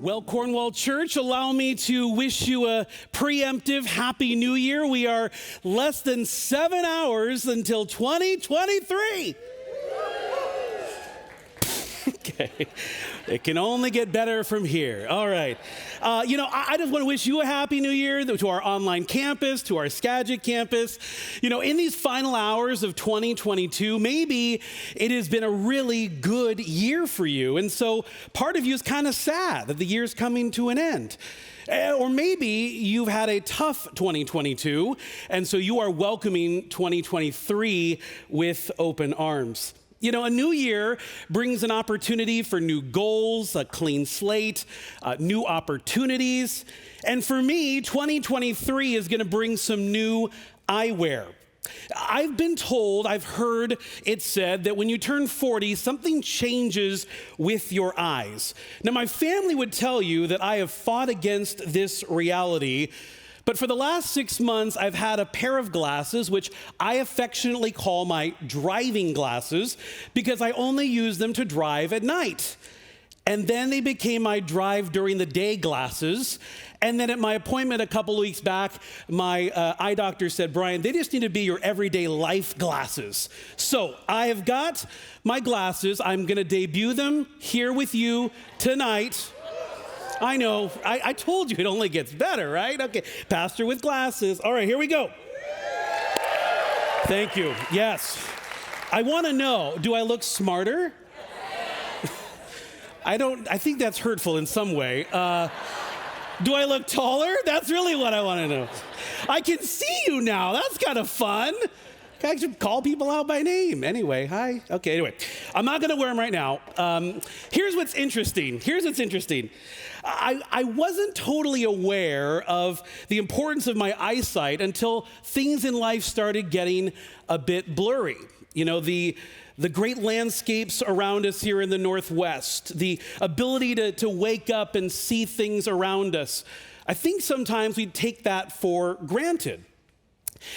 Well, Cornwall Church, allow me to wish you a preemptive Happy New Year. We are less than 7 hours until 2023. Okay, it can only get better from here. All right. I just want to wish you a Happy New Year to our online campus, to our Skagit campus. In these final hours of 2022, maybe it has been a really good year for you. And so part of you is kind of sad that the year's coming to an end. Or maybe you've had a tough 2022, and so you are welcoming 2023 with open arms. A new year brings an opportunity for new goals, a clean slate, new opportunities. And for me, 2023 is going to bring some new eyewear. I've heard it said that when you turn 40, something changes with your eyes. Now, my family would tell you that I have fought against this reality. But for the last 6 months, I've had a pair of glasses, which I affectionately call my driving glasses, because I only use them to drive at night. And then they became my drive during the day glasses. And then at my appointment a couple of weeks back, my eye doctor said, Bryon, they just need to be your everyday life glasses. So I have got my glasses. I'm going to debut them here with you tonight. I know, I told you it only gets better, right? Okay, pastor with glasses. All right, here we go. Thank you, yes. I want to know, do I look smarter? I think that's hurtful in some way. Do I look taller? That's really what I want to know. I can see you now, that's kind of fun. I should call people out by name. Anyway, hi. Okay, anyway, I'm not going to wear them right now. Here's what's interesting. I wasn't totally aware of the importance of my eyesight until things in life started getting a bit blurry. The great landscapes around us here in the Northwest, the ability to wake up and see things around us. I think sometimes we take that for granted.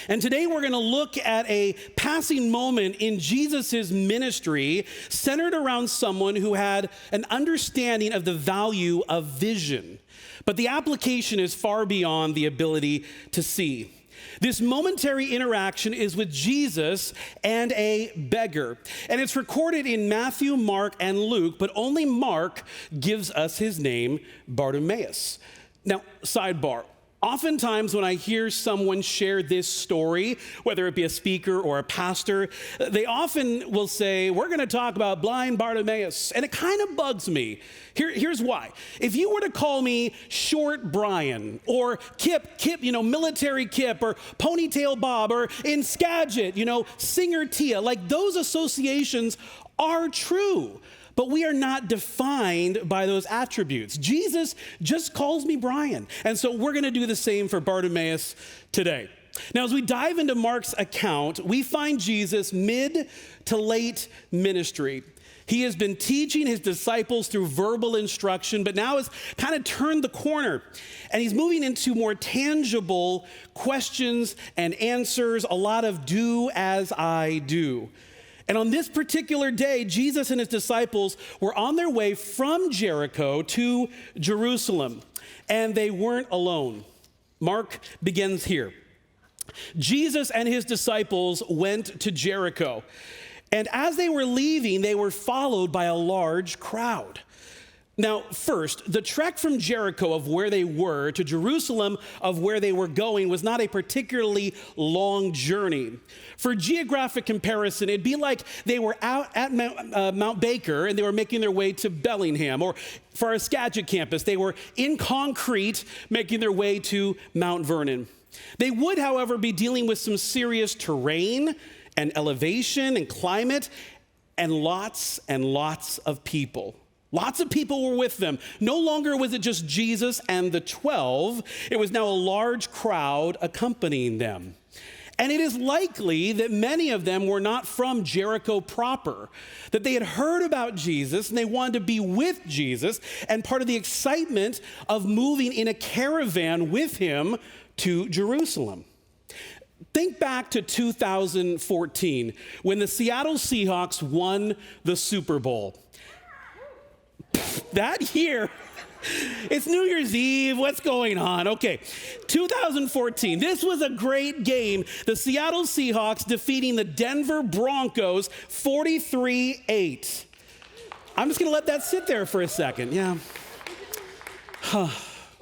And today we're going to look at a passing moment in Jesus' ministry centered around someone who had an understanding of the value of vision. But the application is far beyond the ability to see. This momentary interaction is with Jesus and a beggar. And it's recorded in Matthew, Mark, and Luke, but only Mark gives us his name, Bartimaeus. Now, sidebar. Oftentimes when I hear someone share this story, whether it be a speaker or a pastor, they often will say, we're going to talk about blind Bartimaeus. And it kind of bugs me. Here's why. If you were to call me Short Bryon or Kip, Military Kip or Ponytail Bob or in Skagit, Singer Tia, like those associations are true. But we are not defined by those attributes. Jesus just calls me Bryon. And so we're going to do the same for Bartimaeus today. Now, as we dive into Mark's account, we find Jesus mid to late ministry. He has been teaching his disciples through verbal instruction, but now has kind of turned the corner. And he's moving into more tangible questions and answers, a lot of do as I do. And on this particular day, Jesus and his disciples were on their way from Jericho to Jerusalem, and they weren't alone. Mark begins here. Jesus and his disciples went to Jericho, and as they were leaving, they were followed by a large crowd. Now, first, the trek from Jericho of where they were to Jerusalem of where they were going was not a particularly long journey. For geographic comparison, it'd be like they were out at Mount Baker and they were making their way to Bellingham. Or for our Skagit campus, they were in Concrete making their way to Mount Vernon. They would, however, be dealing with some serious terrain and elevation and climate and lots of people. Lots of people were with them. No longer was it just Jesus and the 12. It was now a large crowd accompanying them. And it is likely that many of them were not from Jericho proper, that they had heard about Jesus and they wanted to be with Jesus, and part of the excitement of moving in a caravan with him to Jerusalem. Think back to 2014 when the Seattle Seahawks won the Super Bowl. That year, It's New Year's Eve. What's going on? Okay, 2014. This was a great game. The Seattle Seahawks defeating the Denver Broncos 43-8. I'm just going to let that sit there for a second. Yeah.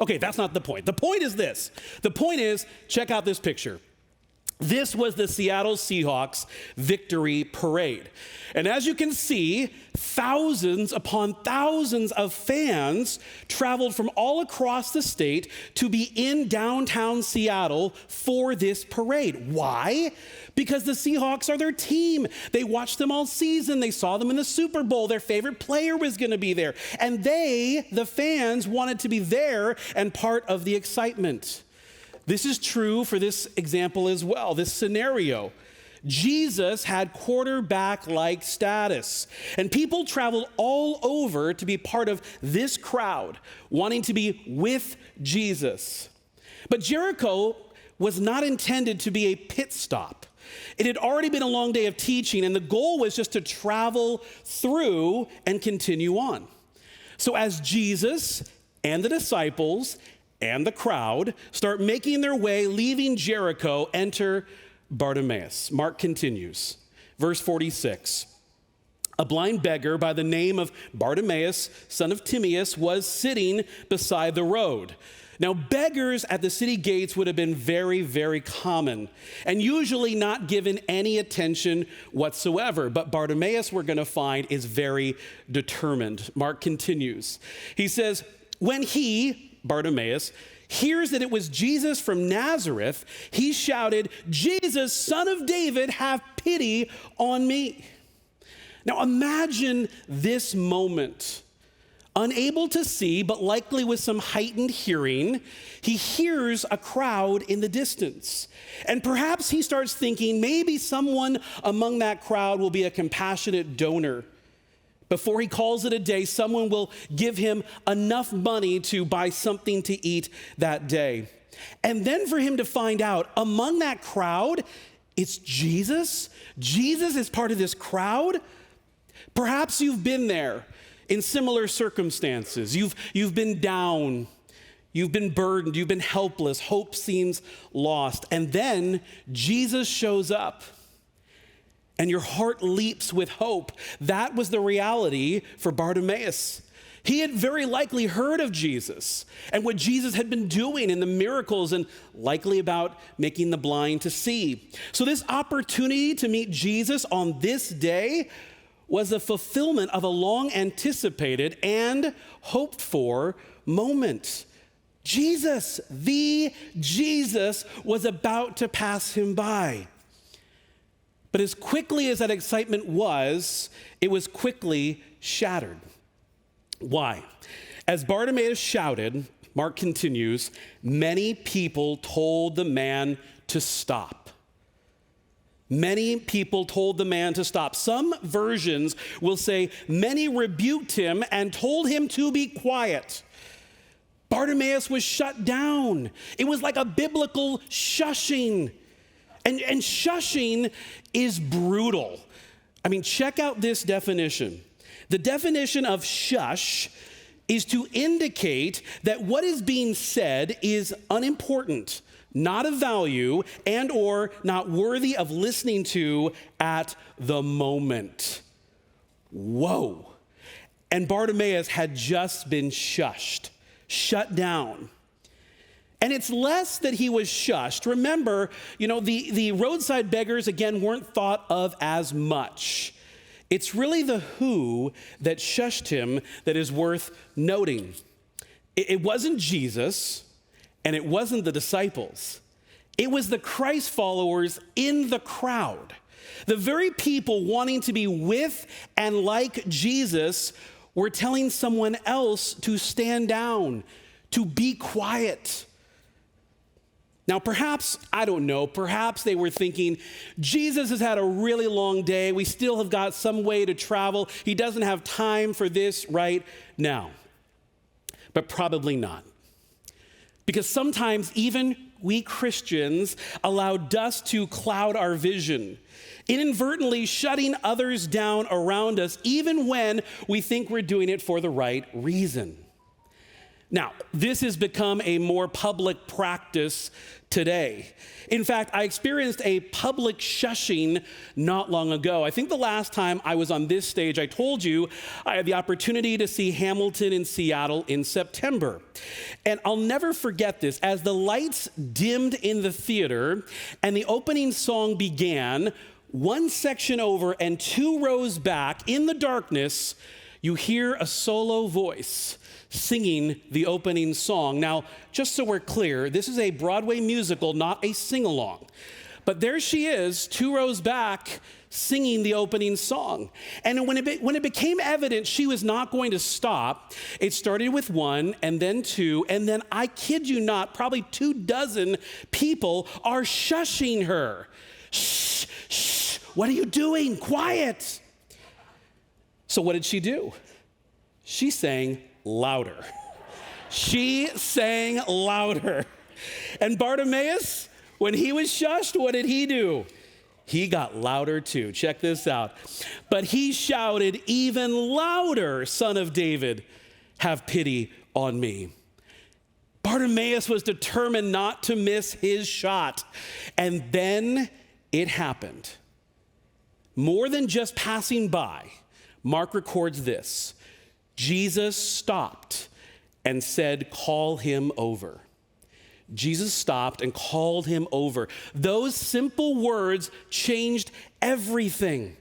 Okay, that's not the point. The point is this. The point is, check out this picture. This was the Seattle Seahawks victory parade. And as you can see, thousands upon thousands of fans traveled from all across the state to be in downtown Seattle for this parade. Why? Because the Seahawks are their team. They watched them all season. They saw them in the Super Bowl. Their favorite player was going to be there. And they, the fans, wanted to be there and part of the excitement. This is true for this example as well, this scenario. Jesus had quarterback-like status, and people traveled all over to be part of this crowd, wanting to be with Jesus. But Jericho was not intended to be a pit stop. It had already been a long day of teaching, and the goal was just to travel through and continue on. So as Jesus and the disciples and the crowd start making their way, leaving Jericho, enter Bartimaeus. Mark continues, verse 46. A blind beggar by the name of Bartimaeus, son of Timaeus, was sitting beside the road. Now, beggars at the city gates would have been very, very common and usually not given any attention whatsoever. But Bartimaeus, we're going to find, is very determined. Mark continues. He says, when he, Bartimaeus, hears that it was Jesus from Nazareth, he shouted, Jesus, son of David, have pity on me. Now imagine this moment. Unable to see, but likely with some heightened hearing, he hears a crowd in the distance. And perhaps he starts thinking maybe someone among that crowd will be a compassionate donor. Before he calls it a day, someone will give him enough money to buy something to eat that day. And then for him to find out among that crowd, it's Jesus. Jesus is part of this crowd. Perhaps you've been there in similar circumstances. You've been down, you've been burdened, you've been helpless, hope seems lost. And then Jesus shows up and your heart leaps with hope. That was the reality for Bartimaeus. He had very likely heard of Jesus and what Jesus had been doing in the miracles and likely about making the blind to see. So this opportunity to meet Jesus on this day was a fulfillment of a long anticipated and hoped for moment. Jesus, the Jesus, was about to pass him by. But as quickly as that excitement was, it was quickly shattered. Why? As Bartimaeus shouted, Mark continues, many people told the man to stop. Many people told the man to stop. Some versions will say, many rebuked him and told him to be quiet. Bartimaeus was shut down. It was like a biblical shushing. And shushing is brutal. I mean, check out this definition. The definition of shush is to indicate that what is being said is unimportant, not of value, and or not worthy of listening to at the moment. Whoa. And Bartimaeus had just been shushed, shut down. And it's less that he was shushed. Remember, the roadside beggars, again, weren't thought of as much. It's really the who that shushed him that is worth noting. It wasn't Jesus, and it wasn't the disciples. It was the Christ followers in the crowd. The very people wanting to be with and like Jesus were telling someone else to stand down, to be quiet. Now, perhaps, I don't know, perhaps they were thinking, Jesus has had a really long day. We still have got some way to travel. He doesn't have time for this right now. But probably not. Because sometimes even we Christians allow dust to cloud our vision, inadvertently shutting others down around us, even when we think we're doing it for the right reason. Now, this has become a more public practice today. In fact, I experienced a public shushing not long ago. I think the last time I was on this stage, I told you I had the opportunity to see Hamilton in Seattle in September. And I'll never forget this. As the lights dimmed in the theater and the opening song began, one section over and 2 rows back in the darkness, you hear a solo voice singing the opening song. Now, just so we're clear, this is a Broadway musical, not a sing-along. But there she is, 2 rows back, singing the opening song. And when it became evident she was not going to stop, it started with 1 and then 2, and then, I kid you not, probably 24 people are shushing her. Shh, shh, what are you doing? Quiet. So what did she do? She sang louder. She sang louder. And Bartimaeus, when he was shushed, what did he do? He got louder too. Check this out. But he shouted even louder, Son of David, have pity on me. Bartimaeus was determined not to miss his shot. And then it happened. More than just passing by, Mark records this. Jesus stopped and said, call him over. Jesus stopped and called him over. Those simple words changed everything.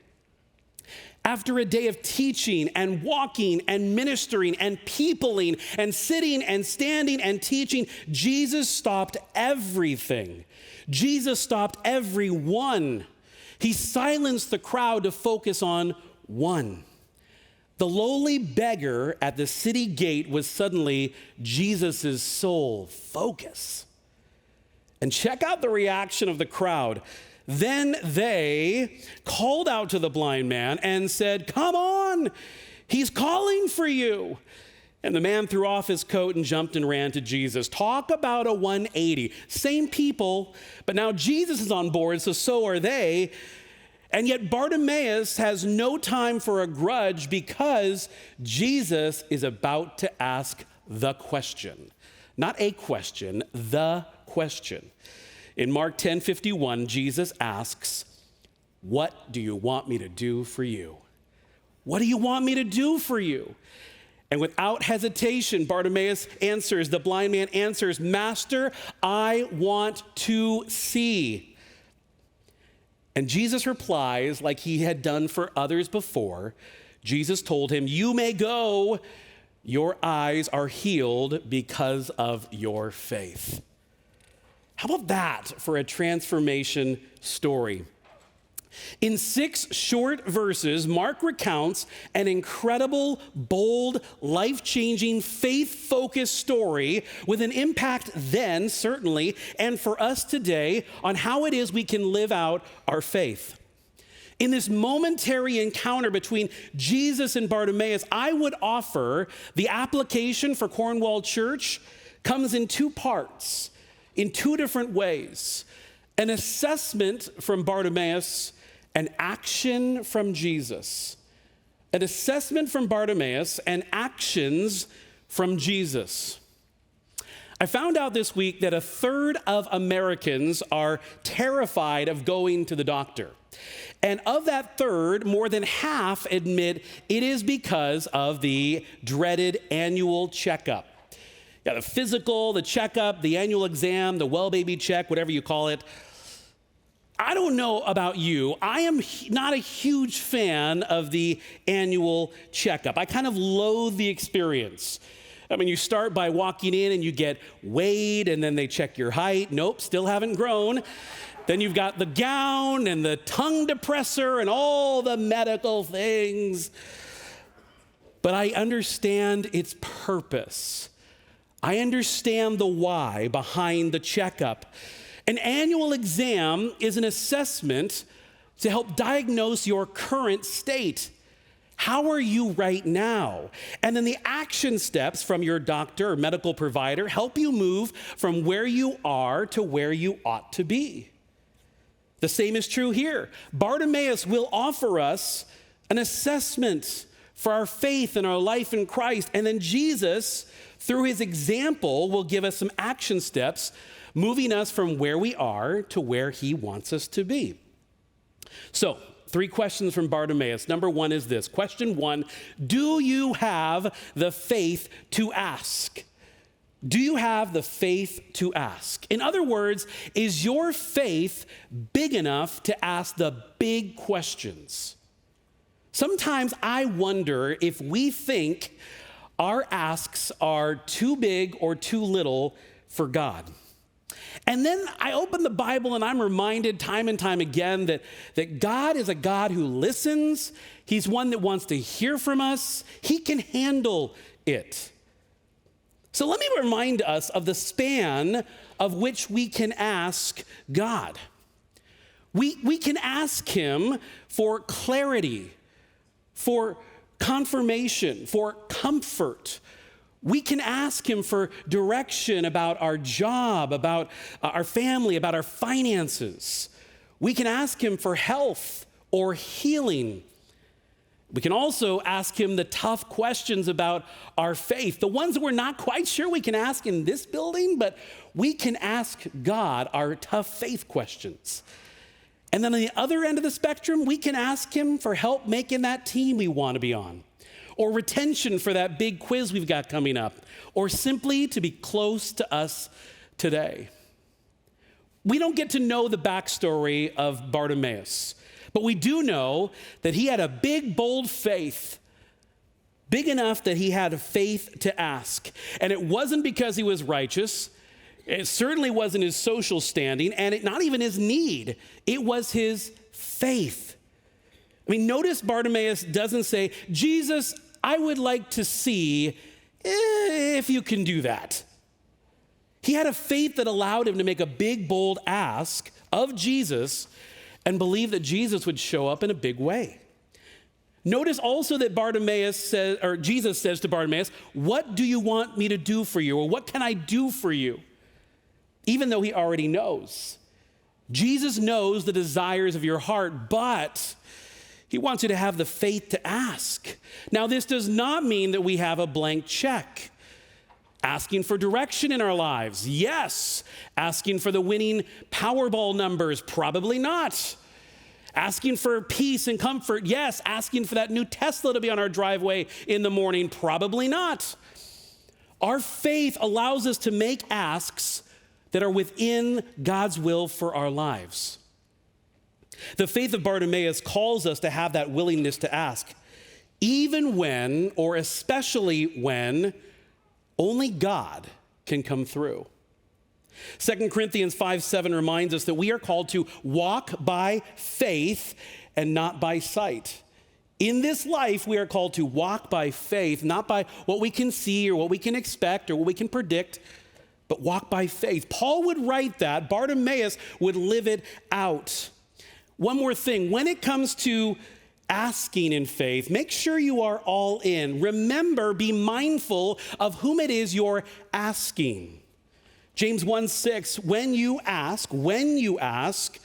After a day of teaching and walking and ministering and peopling and sitting and standing and teaching, Jesus stopped everything. Jesus stopped everyone. He silenced the crowd to focus on one. The lowly beggar at the city gate was suddenly Jesus' sole focus. And check out the reaction of the crowd. Then they called out to the blind man and said, come on, he's calling for you. And the man threw off his coat and jumped and ran to Jesus. Talk about a 180. Same people, but now Jesus is on board, so are they. And yet Bartimaeus has no time for a grudge because Jesus is about to ask the question. Not a question, the question. In Mark 10:51, Jesus asks, what do you want me to do for you? What do you want me to do for you? And without hesitation, Bartimaeus answers, the blind man answers, Master, I want to see. And Jesus replies, like he had done for others before. Jesus told him, you may go, your eyes are healed because of your faith. How about that for a transformation story? In 6 short verses, Mark recounts an incredible, bold, life-changing, faith-focused story with an impact then, certainly, and for us today on how it is we can live out our faith. In this momentary encounter between Jesus and Bartimaeus, I would offer the application for Cornwall Church comes in 2 parts, in 2 different ways. An assessment from Bartimaeus, an action from Jesus. An assessment from Bartimaeus and actions from Jesus. I found out this week that 1/3 of Americans are terrified of going to the doctor. And of that 1/3, more than half admit it is because of the dreaded annual checkup. Yeah, the physical, the checkup, the annual exam, the well baby check, whatever you call it. I don't know about you. I am not a huge fan of the annual checkup. I kind of loathe the experience. I mean, you start by walking in and you get weighed and then they check your height. Nope, still haven't grown. Then you've got the gown and the tongue depressor and all the medical things. But I understand its purpose. I understand the why behind the checkup. An annual exam is an assessment to help diagnose your current state. How are you right now? And then the action steps from your doctor or medical provider help you move from where you are to where you ought to be. The same is true here. Bartimaeus will offer us an assessment for our faith and our life in Christ. And then Jesus, through his example, will give us some action steps, moving us from where we are to where he wants us to be. So, 3 questions from Bartimaeus. Number 1 is this. Question 1, do you have the faith to ask? Do you have the faith to ask? In other words, is your faith big enough to ask the big questions? Sometimes I wonder if we think our asks are too big or too little for God. And then I open the Bible and I'm reminded time and time again that God is a God who listens. He's one that wants to hear from us. He can handle it. So let me remind us of the span of which we can ask God. We can ask him for clarity, for confirmation, for comfort. We can ask him for direction about our job, about our family, about our finances. We can ask him for health or healing. We can also ask him the tough questions about our faith, the ones that we're not quite sure we can ask in this building, but we can ask God our tough faith questions. And then on the other end of the spectrum, we can ask him for help making that team we want to be on, or retention for that big quiz we've got coming up, or simply to be close to us today. We don't get to know the backstory of Bartimaeus, but we do know that he had a big, bold faith, big enough that he had faith to ask. And it wasn't because he was righteous. It certainly wasn't his social standing, and not even his need. It was his faith. I mean, notice Bartimaeus doesn't say, Jesus, I would like to see if you can do that. He had a faith that allowed him to make a big, bold ask of Jesus and believe that Jesus would show up in a big way. Notice also that Jesus says to Bartimaeus, what do you want me to do for you? Or what can I do for you? Even though he already knows. Jesus knows the desires of your heart, but he wants you to have the faith to ask. Now, this does not mean that we have a blank check. Asking for direction in our lives, yes. Asking for the winning Powerball numbers, probably not. Asking for peace and comfort, yes. Asking for that new Tesla to be on our driveway in the morning, probably not. Our faith allows us to make asks that are within God's will for our lives. The faith of Bartimaeus calls us to have that willingness to ask, even when, or especially when, only God can come through. 2 Corinthians 5:7 reminds us that we are called to walk by faith and not by sight. In this life, we are called to walk by faith, not by what we can see or what we can expect or what we can predict, but walk by faith. Paul would write that. Bartimaeus would live it out. One more thing. When it comes to asking in faith, make sure you are all in. Remember, be mindful of whom it is you're asking. James 1:6, when you ask,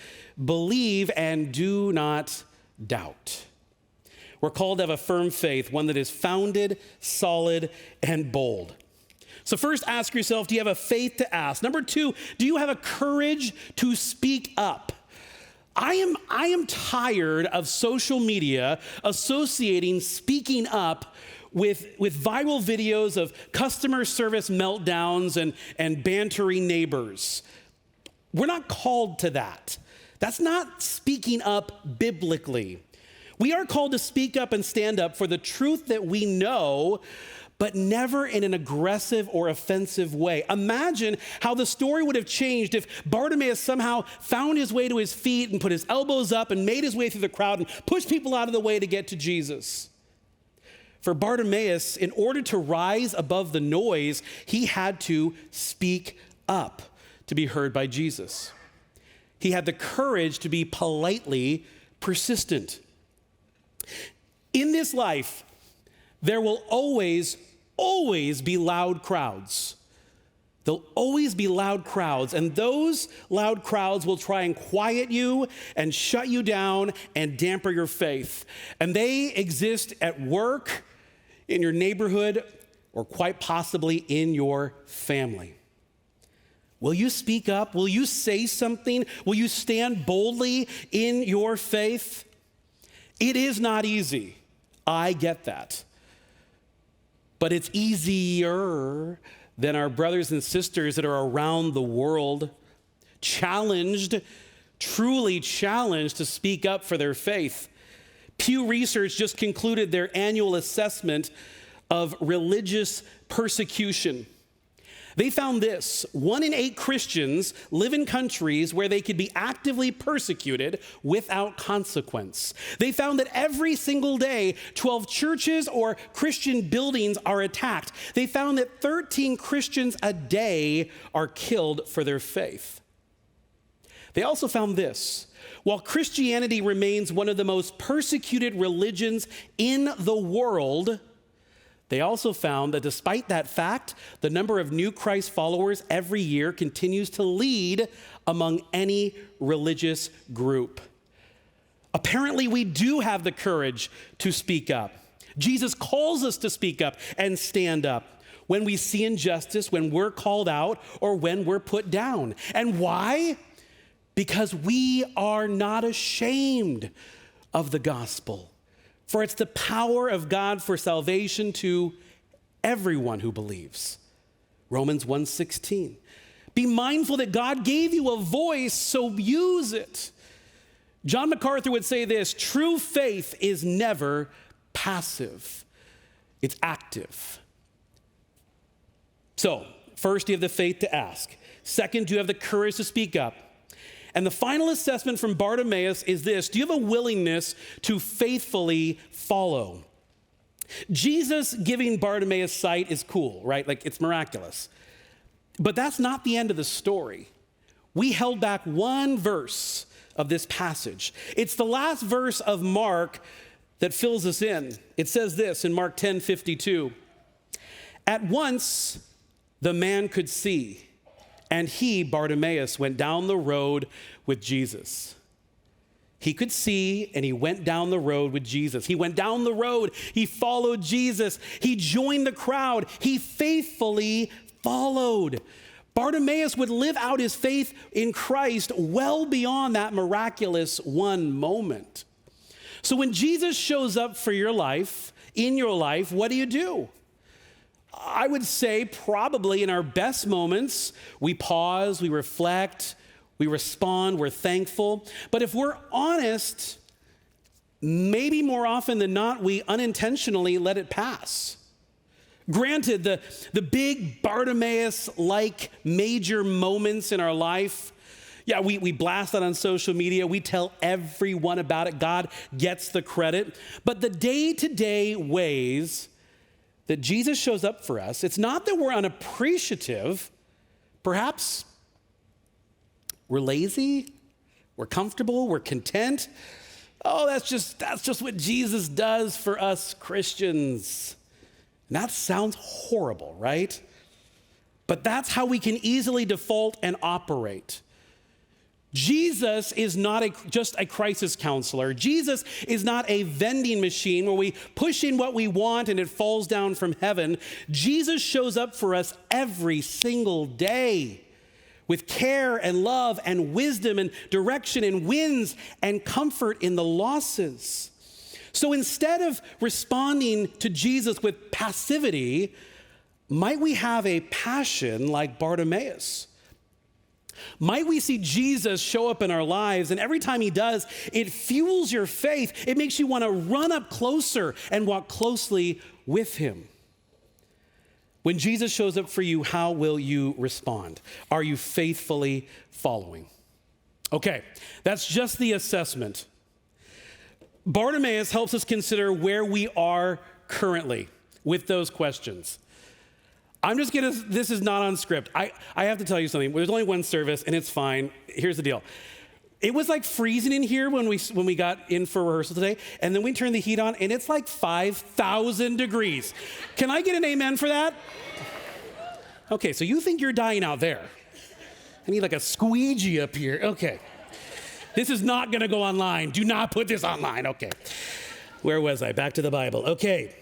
believe and do not doubt. We're called to have a firm faith, one that is founded, solid, and bold. So first, ask yourself, do you have a faith to ask? Number 2, do you have a courage to speak up? I am tired of social media associating speaking up with viral videos of customer service meltdowns and bantering neighbors. We're not called to that. That's not speaking up biblically. We are called to speak up and stand up for the truth that we know, but never in an aggressive or offensive way. Imagine how the story would have changed if Bartimaeus somehow found his way to his feet and put his elbows up and made his way through the crowd and pushed people out of the way to get to Jesus. For Bartimaeus, in order to rise above the noise, he had to speak up to be heard by Jesus. He had the courage to be politely persistent. In this life, there will always be loud crowds. There'll always be loud crowds, and those loud crowds will try and quiet you and shut you down and dampen your faith. And they exist at work, in your neighborhood, or quite possibly in your family. Will you speak up? Will you say something? Will you stand boldly in your faith? It is not easy. I get that. But it's easier than our brothers and sisters that are around the world, challenged, truly challenged to speak up for their faith. Pew Research just concluded their annual assessment of religious persecution. They found this: 1 in 8 Christians live in countries where they could be actively persecuted without consequence. They found that every single day, 12 churches or Christian buildings are attacked. They found that 13 Christians a day are killed for their faith. They also found this: while Christianity remains one of the most persecuted religions in the world, they also found that despite that fact, the number of new Christ followers every year continues to lead among any religious group. Apparently, we do have the courage to speak up. Jesus calls us to speak up and stand up when we see injustice, when we're called out, or when we're put down. And why? Because we are not ashamed of the gospel. For it's the power of God for salvation to everyone who believes. Romans 1:16. Be mindful that God gave you a voice, so use it. John MacArthur would say this: true faith is never passive. It's active. So, first, you have the faith to ask. Second, you have the courage to speak up. And the final assessment from Bartimaeus is this: do you have a willingness to faithfully follow? Jesus giving Bartimaeus sight is cool, right? Like, it's miraculous. But that's not the end of the story. We held back one verse of this passage. It's the last verse of Mark that fills us in. It says this in Mark 10:52. At once the man could see, and he, Bartimaeus, went down the road with Jesus. He could see, and he went down the road with Jesus. He went down the road. He followed Jesus. He joined the crowd. He faithfully followed. Bartimaeus would live out his faith in Christ well beyond that miraculous one moment. So when Jesus shows up for your life, in your life, what do? I would say probably in our best moments, we pause, we reflect, we respond, we're thankful. But if we're honest, maybe more often than not, we unintentionally let it pass. Granted, the big Bartimaeus-like major moments in our life, yeah, we blast that on social media. We tell everyone about it. God gets the credit. But the day-to-day ways that Jesus shows up for us, it's not that we're unappreciative. Perhaps we're lazy, we're comfortable, we're content. Oh, that's just what Jesus does for us Christians. And that sounds horrible, right? But that's how we can easily default and operate. Jesus is not just a crisis counselor. Jesus is not a vending machine where we push in what we want and it falls down from heaven. Jesus shows up for us every single day with care and love and wisdom and direction and wins and comfort in the losses. So instead of responding to Jesus with passivity, might we have a passion like Bartimaeus? Might we see Jesus show up in our lives, and every time he does, it fuels your faith. It makes you want to run up closer and walk closely with him. When Jesus shows up for you, how will you respond? Are you faithfully following? Okay, that's just the assessment. Bartimaeus helps us consider where we are currently with those questions. This is not on script. I have to tell you something. There's only one service, and it's fine. Here's the deal. It was like freezing in here when we got in for rehearsal today, and then we turned the heat on, and it's like 5,000 degrees. Can I get an amen for that? Okay, so you think you're dying out there. I need like a squeegee up here. Okay. This is not going to go online. Do not put this online. Okay. Where was I? Back to the Bible. Okay.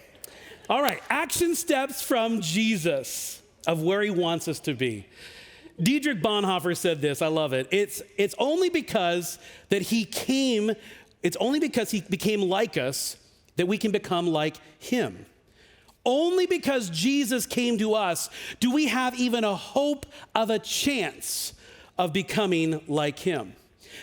All right, action steps from Jesus of where he wants us to be. Dietrich Bonhoeffer said this, I love it. It's only because he became like us that we can become like him. Only because Jesus came to us do we have even a hope of a chance of becoming like him.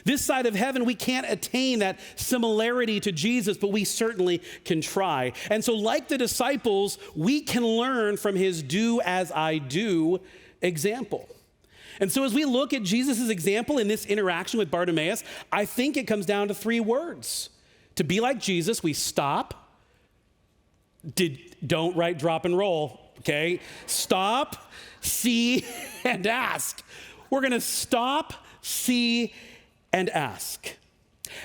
This side of heaven, we can't attain that similarity to Jesus, but we certainly can try. And so like the disciples, we can learn from his do as I do example. And so as we look at Jesus' example in this interaction with Bartimaeus, I think it comes down to 3 words. To be like Jesus, we stop. Don't write drop and roll, okay? Stop, see, and ask. We're gonna stop, see, and ask.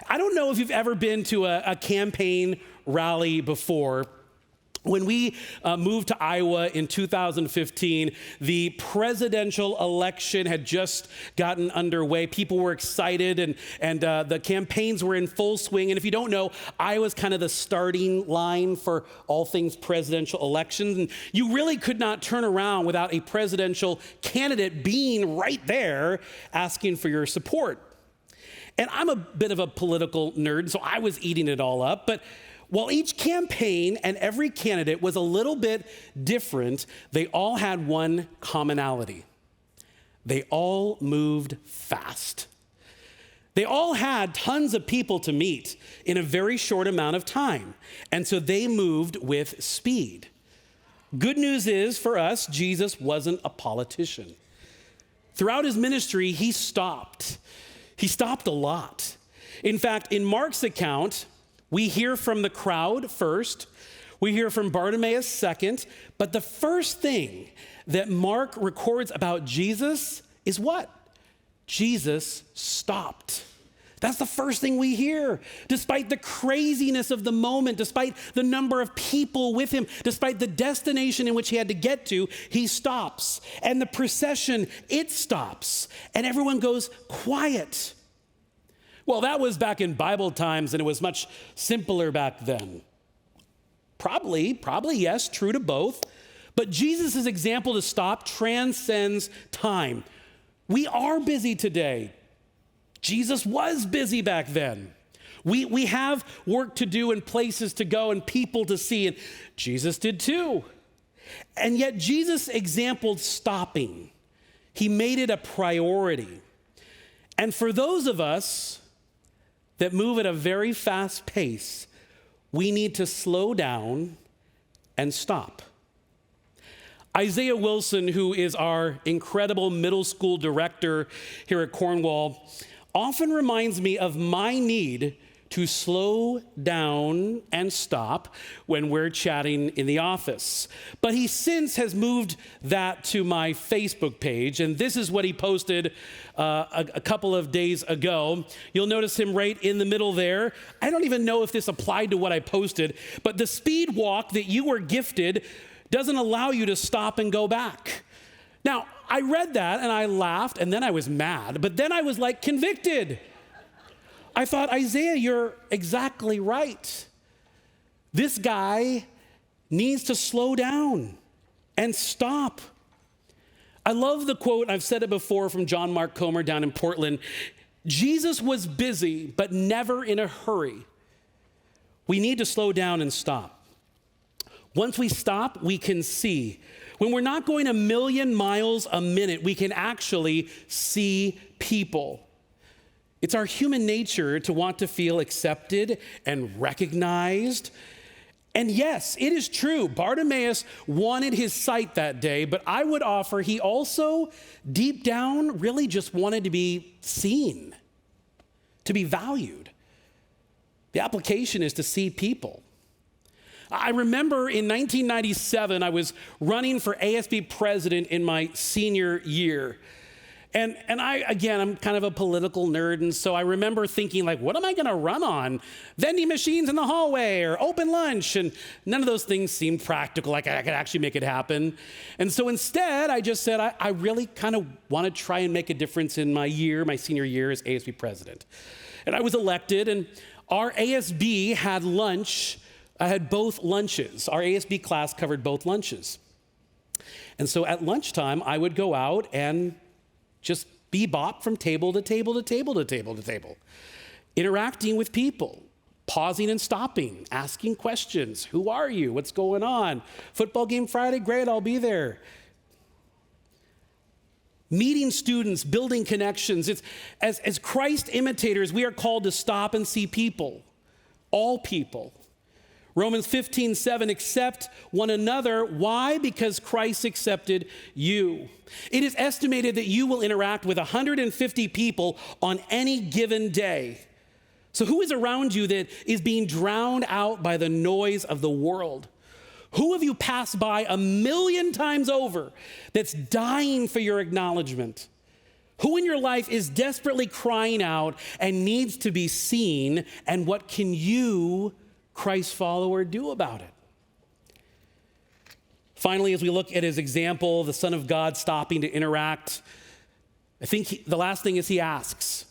I don't know if you've ever been to a campaign rally before. When we moved to Iowa in 2015, the presidential election had just gotten underway. People were excited and the campaigns were in full swing. And if you don't know, Iowa's kind of the starting line for all things presidential elections. And you really could not turn around without a presidential candidate being right there asking for your support. And I'm a bit of a political nerd, so I was eating it all up. But while each campaign and every candidate was a little bit different, they all had one commonality. They all moved fast. They all had tons of people to meet in a very short amount of time, and so they moved with speed. Good news is, for us, Jesus wasn't a politician. Throughout his ministry, he stopped. He stopped a lot. In fact, in Mark's account, we hear from the crowd first, we hear from Bartimaeus second, but the first thing that Mark records about Jesus is what? Jesus stopped. That's the first thing we hear. Despite the craziness of the moment, despite the number of people with him, despite the destination in which he had to get to, he stops. And the procession, it stops. And everyone goes quiet. Well, that was back in Bible times, and it was much simpler back then. Probably, yes, true to both. But Jesus' example to stop transcends time. We are busy today. Jesus was busy back then. We have work to do and places to go and people to see, and Jesus did too. And yet Jesus exampled stopping. He made it a priority. And for those of us that move at a very fast pace, we need to slow down and stop. Isaiah Wilson, who is our incredible middle school director here at Cornwall, often reminds me of my need to slow down and stop when we're chatting in the office. But he since has moved that to my Facebook page, and this is what he posted a couple of days ago. You'll notice him right in the middle there. I don't even know if this applied to what I posted, but the speed walk that you were gifted doesn't allow you to stop and go back. Now, I read that and I laughed, and then I was mad, but then I was like convicted. I thought, Isaiah, you're exactly right. This guy needs to slow down and stop. I love the quote, I've said it before, from John Mark Comer down in Portland. Jesus was busy, but never in a hurry. We need to slow down and stop. Once we stop, we can see. When we're not going a million miles a minute, we can actually see people. It's our human nature to want to feel accepted and recognized. And yes, it is true, Bartimaeus wanted his sight that day, but I would offer he also, deep down, really just wanted to be seen, to be valued. The application is to see people. I remember in 1997, I was running for ASB president in my senior year. And I'm kind of a political nerd, and so I remember thinking, like, what am I gonna run on? Vending machines in the hallway or open lunch? And none of those things seemed practical, like I could actually make it happen. And so instead, I just said, I really kind of wanna try and make a difference in my senior year as ASB president. And I was elected, and our ASB had lunch I had both lunches. Our ASB class covered both lunches. And so at lunchtime, I would go out and just bebop from table to table to table to table to table, interacting with people, pausing and stopping, asking questions. Who are you? What's going on? Football game Friday? Great, I'll be there. Meeting students, building connections. As Christ imitators, we are called to stop and see people, all people. Romans 15:7, accept one another. Why? Because Christ accepted you. It is estimated that you will interact with 150 people on any given day. So who is around you that is being drowned out by the noise of the world? Who have you passed by 1,000,000 times over that's dying for your acknowledgement? Who in your life is desperately crying out and needs to be seen? And what can you, Christ follower, do about it? Finally, as we look at his example, the Son of God stopping to interact, I think the last thing is he asks.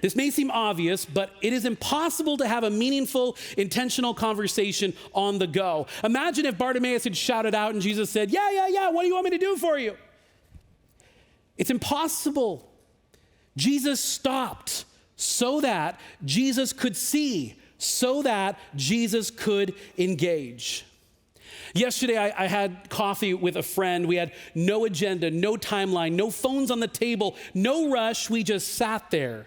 This may seem obvious, but it is impossible to have a meaningful, intentional conversation on the go. Imagine if Bartimaeus had shouted out and Jesus said, yeah, what do you want me to do for you? It's impossible. Jesus stopped so that Jesus could see, so that Jesus could engage. Yesterday, I had coffee with a friend. We had no agenda, no timeline, no phones on the table, no rush. We just sat there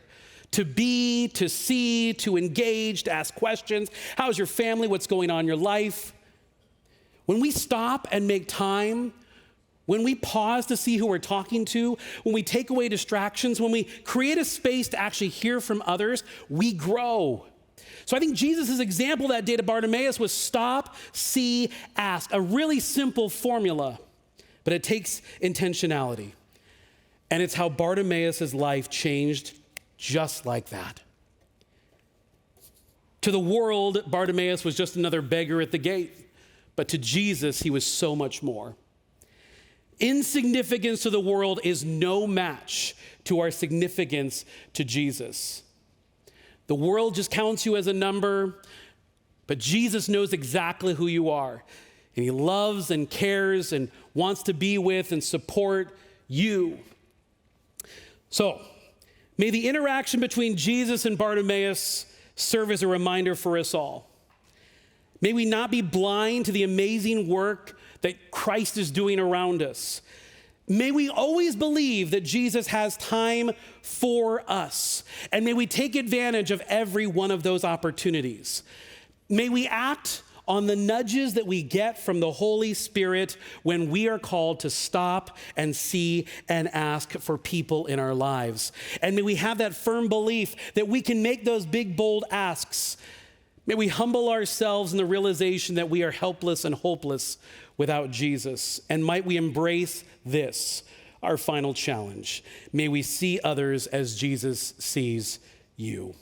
to be, to see, to engage, to ask questions. How's your family? What's going on in your life? When we stop and make time, when we pause to see who we're talking to, when we take away distractions, when we create a space to actually hear from others, we grow. So I think Jesus' example that day to Bartimaeus was stop, see, ask. A really simple formula, but it takes intentionality. And it's how Bartimaeus' life changed just like that. To the world, Bartimaeus was just another beggar at the gate. But to Jesus, he was so much more. Insignificance to the world is no match to our significance to Jesus. The world just counts you as a number, but Jesus knows exactly who you are. And he loves and cares and wants to be with and support you. So, may the interaction between Jesus and Bartimaeus serve as a reminder for us all. May we not be blind to the amazing work that Christ is doing around us. May we always believe that Jesus has time for us. And may we take advantage of every one of those opportunities. May we act on the nudges that we get from the Holy Spirit when we are called to stop and see and ask for people in our lives. And may we have that firm belief that we can make those big, bold asks. May we humble ourselves in the realization that we are helpless and hopeless without Jesus. And might we embrace this, our final challenge. May we see others as Jesus sees you.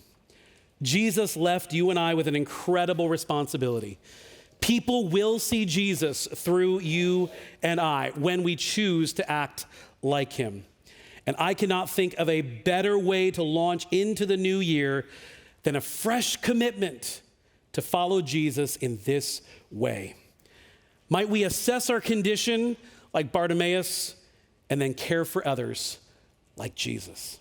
Jesus left you and I with an incredible responsibility. People will see Jesus through you and I when we choose to act like him. And I cannot think of a better way to launch into the new year than a fresh commitment to follow Jesus in this way. Might we assess our condition like Bartimaeus and then care for others like Jesus.